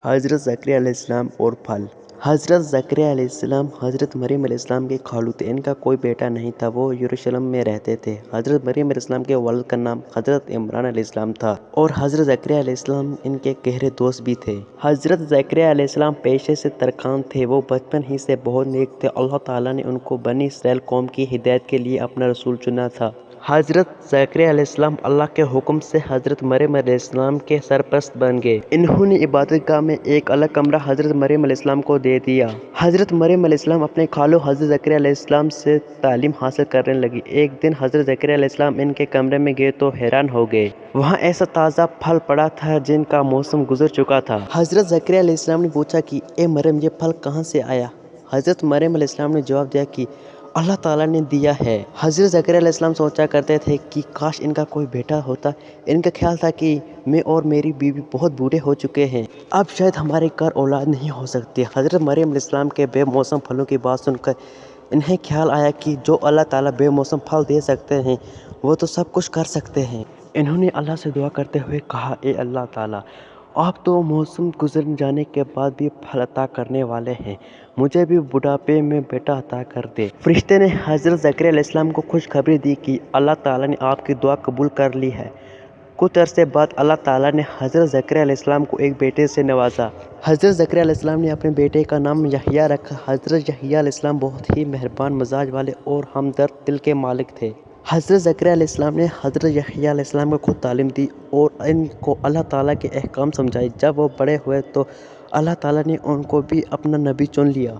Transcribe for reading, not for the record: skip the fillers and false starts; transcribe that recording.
حضرت زکریا علیہ السلام اور پھل۔ حضرت زکریا علیہ السلام حضرت مریم علیہ السلام کے خالو تھے۔ ان کا کوئی بیٹا نہیں تھا، وہ یروشلم میں رہتے تھے۔ حضرت مریم علیہ السلام کے والد کا نام حضرت عمران علیہ السلام تھا اور حضرت زکریا علیہ السلام ان کے گہرے دوست بھی تھے۔ حضرت زکریا علیہ السلام پیشے سے ترکھان تھے، وہ بچپن ہی سے بہت نیک تھے۔ اللہ تعالیٰ نے ان کو بنی اسرائیل قوم کی ہدایت کے لیے اپنا رسول چنا تھا۔ حضرت زکریا علیہ السلام اللہ کے حکم سے حضرت مریم علیہ السلام کے سرپرست بن گئے۔ انہوں نے عبادت گاہ میں ایک الگ کمرہ حضرت مریم علیہ السلام کو دے دیا۔ حضرت مریم علیہ السلام اپنے خالو حضرت زکریا علیہ السلام سے تعلیم حاصل کرنے لگی۔ ایک دن حضرت زکریا علیہ السلام ان کے کمرے میں گئے تو حیران ہو گئے۔ وہاں ایسا تازہ پھل پڑا تھا جن کا موسم گزر چکا تھا۔ حضرت زکریا علیہ السلام نے پوچھا کہ اے مریم، یہ پھل کہاں سے آیا؟ حضرت مریم علیہ السلام نے جواب دیا کہ اللہ تعالیٰ نے دیا ہے۔ حضرت زکریا علیہ السلام سوچا کرتے تھے کہ کاش ان کا کوئی بیٹا ہوتا۔ ان کا خیال تھا کہ میں اور میری بیوی بہت بوڑھے ہو چکے ہیں، اب شاید ہمارے گھر اولاد نہیں ہو سکتی۔ حضرت مریم علیہ السلام کے بے موسم پھلوں کی بات سن کر انہیں خیال آیا کہ جو اللہ تعالیٰ بے موسم پھل دے سکتے ہیں وہ تو سب کچھ کر سکتے ہیں۔ انہوں نے اللہ سے دعا کرتے ہوئے کہا، اے اللہ تعالیٰ، آپ تو موسم گزر جانے کے بعد بھی پھل عطا کرنے والے ہیں، مجھے بھی بڑھاپے میں بیٹا عطا کر دے۔ فرشتے نے حضرت زکریا علیہ السلام کو خوشخبری دی کہ اللہ تعالیٰ نے آپ کی دعا قبول کر لی ہے۔ کچھ عرصے بعد اللہ تعالیٰ نے حضرت زکریا علیہ السلام کو ایک بیٹے سے نوازا۔ حضرت زکریا علیہ السلام نے اپنے بیٹے کا نام یحییٰ رکھا۔ حضرت یحییٰ علیہ السلام بہت ہی مہربان مزاج والے اور ہمدرد دل کے مالک تھے۔ حضرت زکریا علیہ السلام نے حضرت یحییٰ علیہ السلام کو خود تعلیم دی اور ان کو اللہ تعالیٰ کے احکام سمجھائے۔ جب وہ بڑے ہوئے تو اللہ تعالیٰ نے ان کو بھی اپنا نبی چن لیا۔